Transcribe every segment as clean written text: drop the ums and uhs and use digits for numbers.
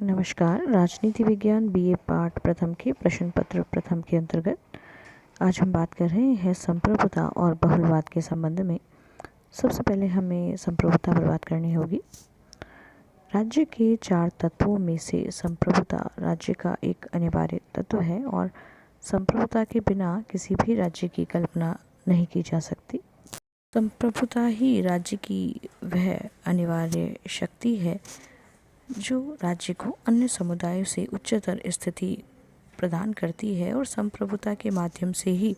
नमस्कार। राजनीति विज्ञान बीए पाठ प्रथम के प्रश्न पत्र प्रथम के अंतर्गत आज हम बात कर रहे हैं संप्रभुता और बहुलवाद के संबंध में। सबसे पहले हमें संप्रभुता पर बात करनी होगी। राज्य के 4 तत्वों में से संप्रभुता राज्य का एक अनिवार्य तत्व है और संप्रभुता के बिना किसी भी राज्य की कल्पना नहीं की जा सकती। संप्रभुता ही राज्य की वह अनिवार्य शक्ति है जो राज्य को अन्य समुदायों से उच्चतर स्थिति प्रदान करती है और संप्रभुता के माध्यम से ही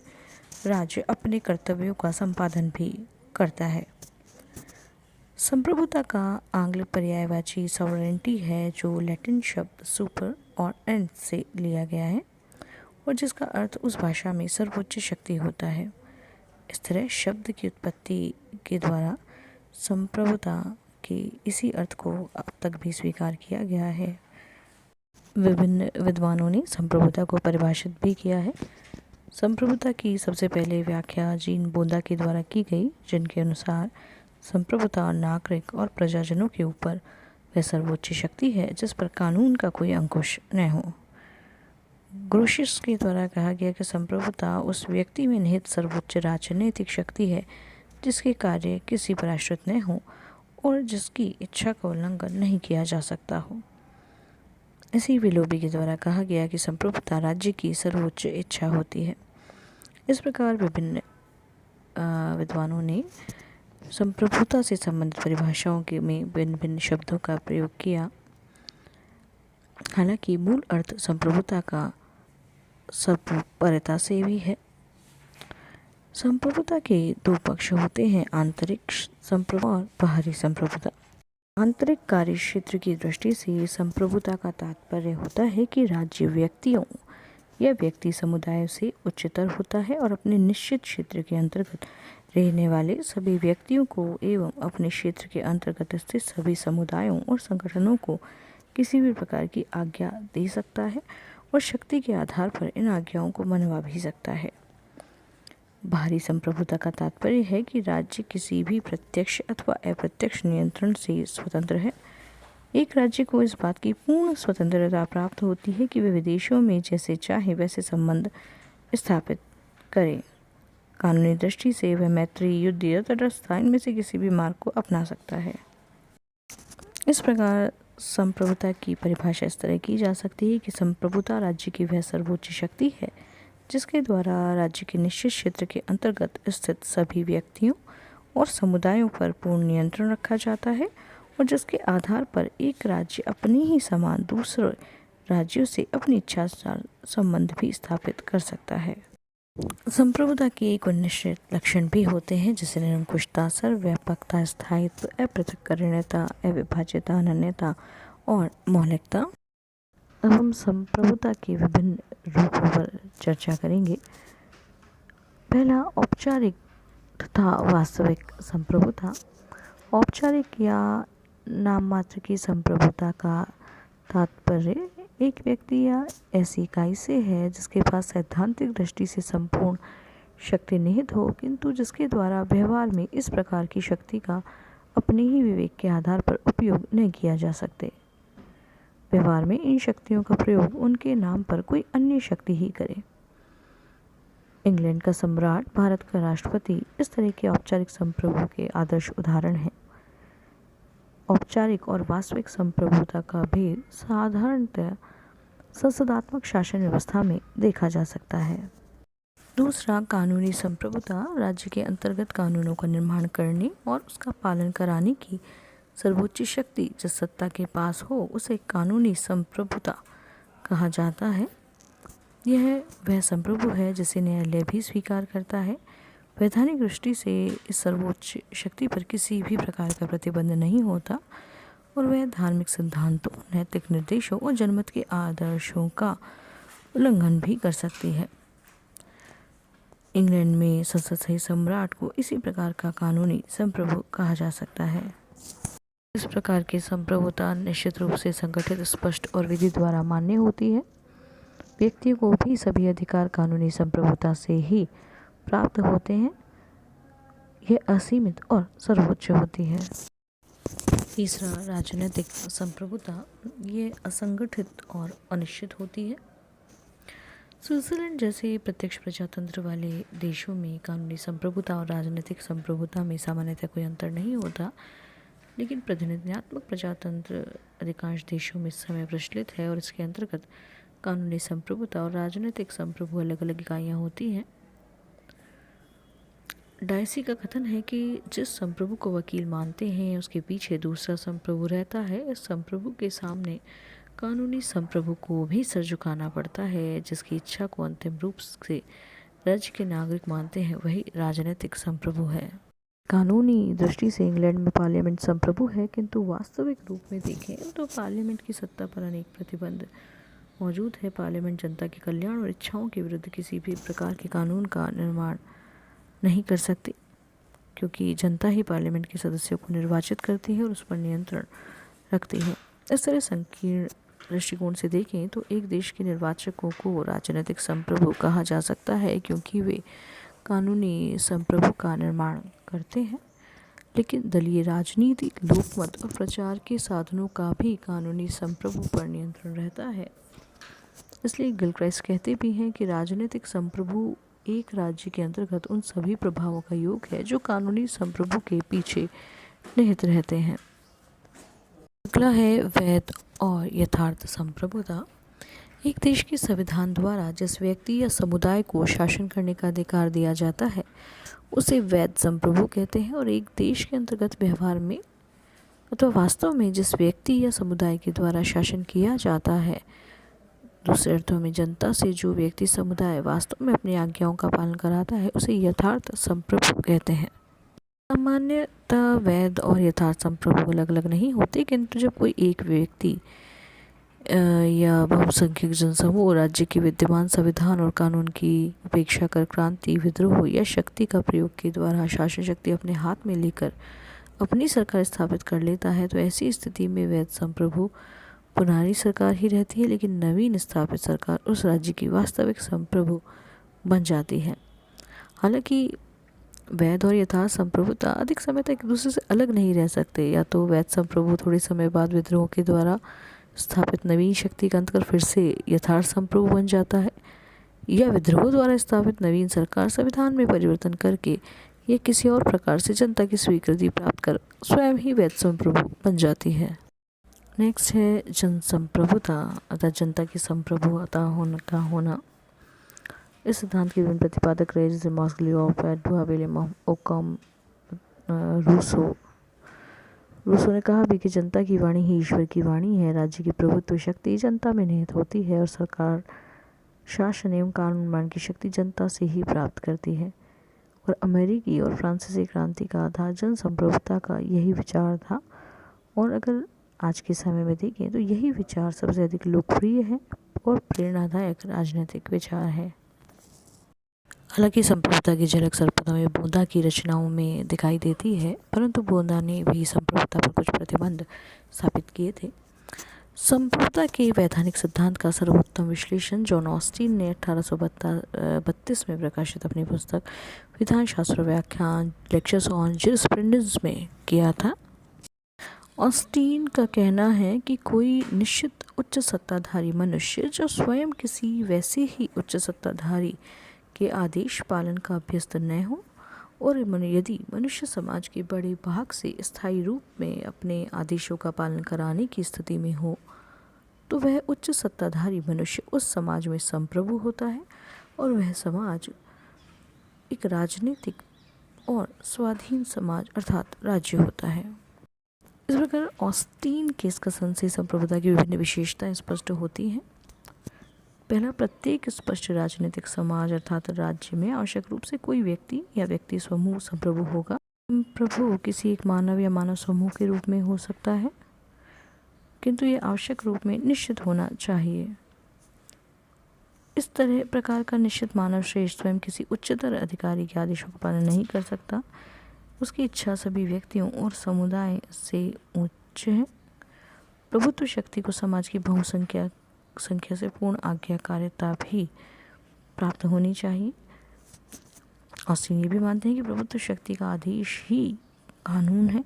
राज्य अपने कर्तव्यों का संपादन भी करता है। संप्रभुता का आंग्ल पर्यायवाची सॉवरेनिटी है जो लैटिन शब्द सुपर और एंड से लिया गया है और जिसका अर्थ उस भाषा में सर्वोच्च शक्ति होता है। इस तरह शब्द की उत्पत्ति के द्वारा संप्रभुता के इसी अर्थ को अब तक भी स्वीकार किया गया है। विभिन्न विद्वानों ने संप्रभुता को परिभाषित भी किया है। संप्रभुता की सबसे पहले व्याख्या जीन बोंदा के द्वारा की गई, जिनके अनुसार संप्रभुता नागरिक और प्रजाजनों के ऊपर वह सर्वोच्च शक्ति है जिस पर कानून का कोई अंकुश न हो। ग्रोशियस के द्वारा कहा गया कि संप्रभुता उस व्यक्ति में निहित सर्वोच्च राजनीतिक शक्ति है जिसके कार्य किसी पर आश्रित न हो और जिसकी इच्छा का उल्लंघन नहीं किया जा सकता हो। इसी विलोबी के द्वारा कहा गया कि संप्रभुता राज्य की सर्वोच्च इच्छा होती है। इस प्रकार विभिन्न विद्वानों ने संप्रभुता से संबंधित परिभाषाओं के में भिन्न भिन्न शब्दों का प्रयोग किया। हालांकि मूल अर्थ संप्रभुता का सर्वोपरिता से भी है। संप्रभुता के 2 पक्ष होते हैं, आंतरिक संप्रभुता और बाहरी संप्रभुता। आंतरिक कार्य क्षेत्र की दृष्टि से संप्रभुता का तात्पर्य होता है कि राज्य व्यक्तियों या व्यक्ति समुदायों से उच्चतर होता है और अपने निश्चित क्षेत्र के अंतर्गत रहने वाले सभी व्यक्तियों को एवं अपने क्षेत्र के अंतर्गत स्थित सभी समुदायों और संगठनों को किसी भी प्रकार की आज्ञा दे सकता है और शक्ति के आधार पर इन आज्ञाओं को मनवा भी सकता है। बाहरी संप्रभुता का तात्पर्य है कि राज्य किसी भी प्रत्यक्ष अथवा अप्रत्यक्ष नियंत्रण से स्वतंत्र है। एक राज्य को इस बात की पूर्ण स्वतंत्रता प्राप्त होती है कि वह विदेशों में जैसे चाहे वैसे संबंध स्थापित करे। कानूनी दृष्टि से वह मैत्री, युद्ध या तटस्थता इनमें से किसी भी मार्ग को अपना सकता है। इस प्रकार संप्रभुता की परिभाषा इस तरह की जा सकती है कि संप्रभुता राज्य की वह सर्वोच्च शक्ति है जिसके द्वारा राज्य के निश्चित क्षेत्र के अंतर्गत स्थित सभी व्यक्तियों और समुदायों पर पूर्ण नियंत्रण रखा जाता है और जिसके आधार पर एक राज्य अपने ही समान दूसरे राज्यों से अपनी इच्छानुसार संबंध भी स्थापित कर सकता है। संप्रभुता के एक निश्चित लक्षण भी होते हैं जैसे निरंकुशता, सर्वव्यापकता, स्थायित्व, अपृथक्करणीयता, अविभाज्यता, अनन्यता और मौलिकता। अब हम संप्रभुता के विभिन्न रूपों पर चर्चा करेंगे। पहला, औपचारिक तथा वास्तविक संप्रभुता। औपचारिक या नाम मात्र की संप्रभुता का तात्पर्य एक व्यक्ति या ऐसी इकाई से है जिसके पास सैद्धांतिक दृष्टि से संपूर्ण शक्ति निहित हो, किंतु जिसके द्वारा व्यवहार में इस प्रकार की शक्ति का अपने ही विवेक के आधार पर उपयोग नहीं किया जा सकते। व्यवहार में इन शक्तियों का प्रयोग उनके नाम पर कोई अन्य शक्ति ही करे। इंग्लैंड का सम्राट, भारत का राष्ट्रपति इस तरह के औपचारिक संप्रभु के आदर्श उदाहरण हैं। औपचारिक और वास्तविक संप्रभुता का भेद साधारणतः संसदात्मक शासन व्यवस्था में देखा जा सकता है। दूसरा, कानूनी संप्रभुता राज्य के अंतर्गत कानूनों का निर्माण करने और उसका पालन कराने की सर्वोच्च शक्ति जिस सत्ता के पास हो उसे कानूनी संप्रभुता कहा जाता है। यह वह संप्रभु है जिसे न्यायालय भी स्वीकार करता है। वैधानिक दृष्टि से इस सर्वोच्च शक्ति पर किसी भी प्रकार का प्रतिबंध नहीं होता और वह धार्मिक सिद्धांतों, नैतिक निर्देशों और जनमत के आदर्शों का उल्लंघन भी कर सकती है। इंग्लैंड में संसद सहित सम्राट को इसी प्रकार का कानूनी संप्रभु कहा जा सकता है। इस प्रकार की संप्रभुता निश्चित रूप से संगठित, स्पष्ट और विधि द्वारा मान्य होती है। व्यक्तियों को भी सभी अधिकार कानूनी संप्रभुता से ही प्राप्त होते हैं। यह असीमित और सर्वोच्च होती है। तीसरा, राजनीतिक संप्रभुता ये असंगठित और अनिश्चित होती है। स्विट्जरलैंड जैसे प्रत्यक्ष प्रजातंत्र वाले देशों में कानूनी संप्रभुता और राजनीतिक संप्रभुता में सामान्यतः कोई अंतर नहीं होता, लेकिन प्रतिनिधित्वात्मक प्रजातंत्र अधिकांश देशों में इस समय प्रचलित है और इसके अंतर्गत कानूनी संप्रभुता और राजनीतिक संप्रभु अलग अलग इकाइयाँ होती हैं। डायसी का कथन है कि जिस संप्रभु को वकील मानते हैं उसके पीछे दूसरा संप्रभु रहता है। इस संप्रभु के सामने कानूनी संप्रभु को भी सर झुकाना पड़ता है। जिसकी इच्छा को अंतिम रूप से राज्य के नागरिक मानते हैं वही राजनीतिक संप्रभु है। कानूनी दृष्टि से इंग्लैंड में पार्लियामेंट संप्रभु है, किंतु वास्तविक रूप में देखें तो पार्लियामेंट की सत्ता पर अनेक प्रतिबंध मौजूद है। पार्लियामेंट जनता के कल्याण और इच्छाओं के विरुद्ध किसी भी प्रकार के कानून का निर्माण नहीं कर सकती, क्योंकि जनता ही पार्लियामेंट के सदस्यों को निर्वाचित करती है और उस पर नियंत्रण रखती है। इस तरह संकीर्ण दृष्टिकोण से देखें तो एक देश के निर्वाचकों को राजनीतिक संप्रभु कहा जा सकता है, क्योंकि वे कानूनी संप्रभु का निर्माण करते हैं। लेकिन दलीय राजनीति, लोकमत और प्रचार के साधनों का भी कानूनी संप्रभु पर नियंत्रण रहता है। इसलिए गिलक्राइस्ट कहते भी हैं कि राजनीतिक संप्रभु एक राज्य के अंतर्गत उन सभी प्रभावों का योग है जो कानूनी संप्रभु के पीछे निहित रहते हैं। अगला है वैध और यथार्थ संप्रभुता। एक देश के संविधान द्वारा जिस व्यक्ति या समुदाय को शासन करने का अधिकार दिया जाता है उसे वैध संप्रभु कहते हैं, और एक देश के अंतर्गत व्यवहार में अथवा वास्तव में जिस व्यक्ति या समुदाय के द्वारा शासन किया जाता है, दूसरे अर्थों में जनता से जो व्यक्ति समुदाय वास्तव में अपनी आज्ञाओं का पालन कराता है उसे यथार्थ संप्रभु कहते हैं। सामान्यतः वैध और यथार्थ संप्रभु अलग अलग नहीं होते, किंतु जब कोई एक व्यक्ति या बहुसंख्यक जनसमूह राज्य के विद्यमान संविधान और कानून की उपेक्षा कर क्रांति, विद्रोह या शक्ति का प्रयोग के द्वारा शासन शक्ति अपने हाथ में लेकर अपनी सरकार स्थापित कर लेता है, तो ऐसी स्थिति में वैध संप्रभु पुरानी सरकार ही रहती है, लेकिन नवीन स्थापित सरकार उस राज्य की वास्तविक संप्रभु बन जाती है। हालांकि वैध और यथार्थ संप्रभुता अधिक समय तक एक दूसरे से अलग नहीं रह सकते। या तो वैध संप्रभु थोड़े समय बाद विद्रोह के द्वारा स्थापित नवीन शक्ति का अंत कर फिर से यथार्थ संप्रभु बन जाता है, या विद्रोह द्वारा स्थापित नवीन सरकार संविधान में परिवर्तन करके या किसी और प्रकार से जनता की स्वीकृति प्राप्त कर स्वयं ही वैध संप्रभु बन जाती है। नेक्स्ट है जन संप्रभुता अर्थात जनता की संप्रभुता होना। इस सिद्धांत के विभिन्न प्रतिपादक रहे, जैसे मार्क्स ग्लियोफ, एडवर्ड विलियम ओकम, रूसो ने कहा भी कि जनता की वाणी ही ईश्वर की वाणी है। राज्य की प्रभुत्व शक्ति जनता में निहित होती है और सरकार शासन एवं कानून निर्माण की शक्ति जनता से ही प्राप्त करती है। और अमेरिकी और फ्रांसीसी क्रांति का आधार जन संप्रभुता का यही विचार था, और अगर आज के समय में देखें तो यही विचार सबसे अधिक लोकप्रिय है और प्रेरणादायक राजनीतिक विचार है। हालांकि संप्रभुता की झलक सर्वप्रथम में बोंदा की रचनाओं में दिखाई देती है, परंतु बोंदा ने भी संप्रभुता पर कुछ प्रतिबंध स्थापित किए थे। संप्रभुता के वैधानिक सिद्धांत का सर्वोत्तम विश्लेषण जॉन ऑस्टिन ने 1832 में प्रकाशित अपनी पुस्तक विधान शास्त्र व्याख्यान लेक्चर्स ऑन जूरिस्प्रूडेंस में किया था। ऑस्टिन का कहना है कि कोई निश्चित उच्च सत्ताधारी मनुष्य जो स्वयं किसी वैसे ही उच्च सत्ताधारी के आदेश पालन का अभ्यस्त न हो, और यदि मनुष्य समाज के बड़े भाग से स्थायी रूप में अपने आदेशों का पालन कराने की स्थिति में हो, तो वह उच्च सत्ताधारी मनुष्य उस समाज में संप्रभु होता है और वह समाज एक राजनीतिक और स्वाधीन समाज अर्थात राज्य होता है। इस प्रकार ऑस्टिन के इस कथन से संप्रभुता की विभिन्न विशेषताएं स्पष्ट होती हैं। पहला, प्रत्येक स्पष्ट राजनीतिक समाज अर्थात राज्य में आवश्यक रूप से कोई व्यक्ति या व्यक्ति समूह संप्रभु होगा। संप्रभु किसी एक मानव या मानव समूह के रूप में हो सकता है, किंतु ये आवश्यक रूप में निश्चित होना चाहिए। इस तरह प्रकार का निश्चित मानव श्रेष्ठ स्वयं किसी उच्चतर अधिकारी के आदेशों का पालन नहीं कर सकता। उसकी इच्छा सभी व्यक्तियों और समुदाय से उच्च है। प्रभुत्व शक्ति को समाज की बहुसंख्या से पूर्ण आज्ञाकारिता भी प्राप्त होनी चाहिए। ऑस्टिन ये भी मानते हैं कि प्रभुत्व शक्ति का आदेश ही कानून है।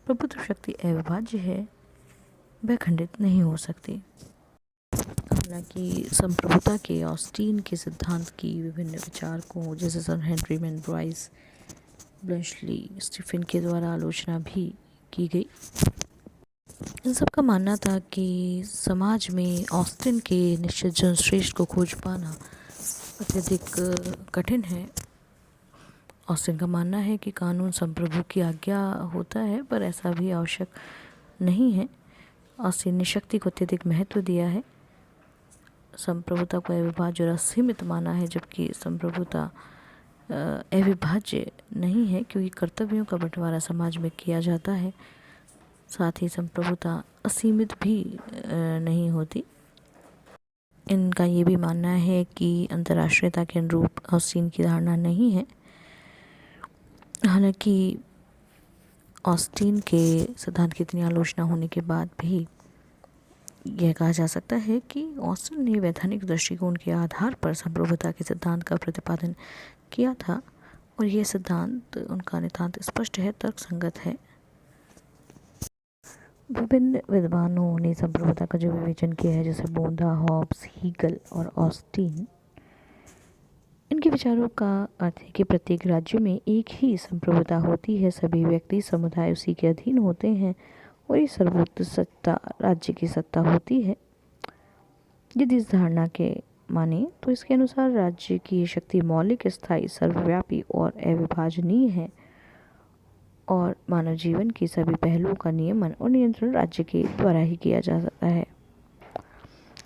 प्रभुत्व शक्ति अविभाज्य है, वह खंडित नहीं हो सकती। हालांकि संप्रभुता के ऑस्टीन के सिद्धांत की विभिन्न विचारकों जैसे sir Henry Maine Bryce, Bluntschli, Stephen के द्वारा आलोचना भी की गई। इन सब का मानना था कि समाज में ऑस्टिन के निश्चित जनश्रेष्ठ को खोज पाना अत्यधिक कठिन है। ऑस्टिन का मानना है कि कानून संप्रभु की आज्ञा होता है, पर ऐसा भी आवश्यक नहीं है। ऑस्टिन ने शक्ति को अत्यधिक महत्व दिया है, संप्रभुता को अविभाज्य और असीमित माना है, जबकि संप्रभुता अविभाज्य नहीं है क्योंकि कर्तव्यों का बंटवारा समाज में किया जाता है। साथ ही संप्रभुता असीमित भी नहीं होती। इनका ये भी मानना है कि अंतर्राष्ट्रीयता के अनुरूप ऑस्टीन की धारणा नहीं है। हालांकि ऑस्टीन के सिद्धांत की इतनी आलोचना होने के बाद भी यह कहा जा सकता है कि ऑस्टिन ने वैधानिक दृष्टिकोण के आधार पर संप्रभुता के सिद्धांत का प्रतिपादन किया था और यह सिद्धांत उनका नितांत स्पष्ट है, तर्कसंगत है। विभिन्न विद्वानों ने संप्रभुता का जो विवेचन किया है, जैसे बोंदा, हॉब्स, हीगल और ऑस्टीन, इनके विचारों का अर्थ है कि प्रत्येक राज्य में एक ही संप्रभुता होती है, सभी व्यक्ति समुदाय उसी के अधीन होते हैं और ये सर्वोच्च सत्ता राज्य की सत्ता होती है। यदि इस धारणा के माने तो इसके अनुसार राज्य की शक्ति मौलिक, स्थायी, सर्वव्यापी और अविभाजनीय है और मानव जीवन की सभी पहलुओं का नियमन और नियंत्रण राज्य के द्वारा ही किया जा सकता है।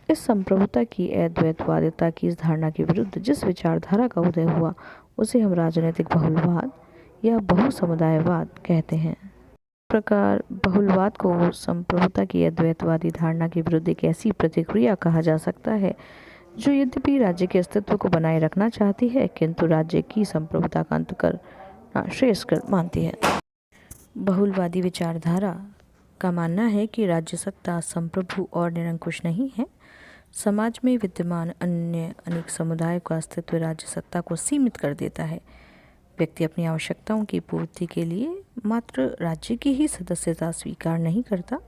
इस संप्रभुता की अद्वैतवादिता की इस धारणा के विरुद्ध जिस विचारधारा का उदय हुआ उसे हम राजनीतिक बहुलवाद या बहुसमुदायवाद कहते हैं। प्रकार बहुलवाद को संप्रभुता की अद्वैतवादी धारणा के विरुद्ध एक ऐसी प्रतिक्रिया कहा जा सकता है जो यद्यपि राज्य के अस्तित्व को बनाए रखना चाहती है, किंतु राज्य की संप्रभुता का अंत करना श्रेयस्कर मानती है। बहुलवादी विचारधारा का मानना है कि राज्य सत्ता संप्रभु और निरंकुश नहीं है। समाज में विद्यमान अन्य अनेक समुदाय का अस्तित्व राज्य सत्ता को सीमित कर देता है। व्यक्ति अपनी आवश्यकताओं की पूर्ति के लिए मात्र राज्य की ही सदस्यता स्वीकार नहीं करता,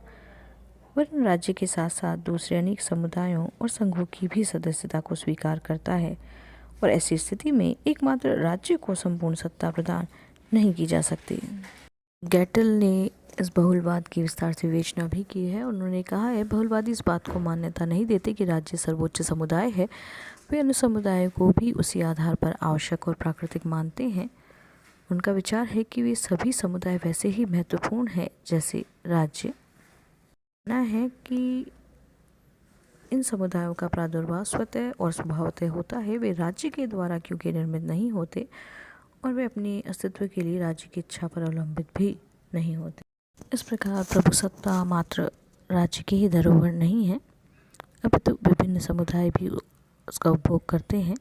वरन राज्य के साथ साथ दूसरे अनेक समुदायों और संघों की भी सदस्यता को स्वीकार करता है और ऐसी स्थिति में एकमात्र राज्य को संपूर्ण सत्ता प्रदान नहीं की जा सकती। गैटल ने इस बहुलवाद की विस्तार से विवेचना भी की है। उन्होंने कहा है, बहुलवादी इस बात को मान्यता नहीं देते कि राज्य सर्वोच्च समुदाय है, वे अन्य समुदायों को भी उसी आधार पर आवश्यक और प्राकृतिक मानते हैं। उनका विचार है कि वे सभी समुदाय वैसे ही महत्वपूर्ण हैं जैसे राज्य। मानना है कि इन समुदायों का प्रादुर्भाव स्वतः और स्वभावतः होता है, वे राज्य के द्वारा क्योंकि निर्मित नहीं होते और वे अपने अस्तित्व के लिए राज्य की इच्छा पर अवलंबित भी नहीं होते। इस प्रकार प्रभुसत्ता मात्र राज्य की ही धरोहर नहीं है, अपितु विभिन्न समुदाय भी उसका उपभोग करते हैं।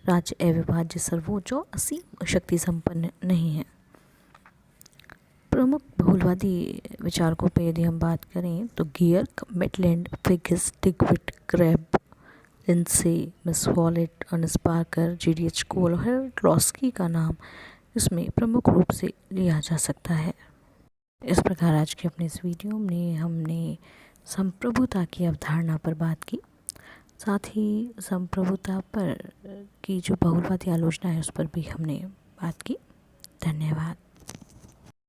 राज्य अविभाज्य, सर्वोच्च और असीम शक्ति संपन्न नहीं है। प्रमुख बहुलवादी विचारकों पर यदि हम बात करें तो Gierke, Maitland, Figgis, Duguit, Krabbe, Lindsay, Miss Follett, Ernest Barker, G D H. Cole और हेरल्ड लॉस्की का नाम इसमें प्रमुख रूप से लिया जा सकता है। इस प्रकार आज के अपने इस वीडियो में हमने संप्रभुता की अवधारणा पर बात की, साथ ही संप्रभुता पर की जो बहुलवादी आलोचना है उस पर भी हमने बात की। धन्यवाद।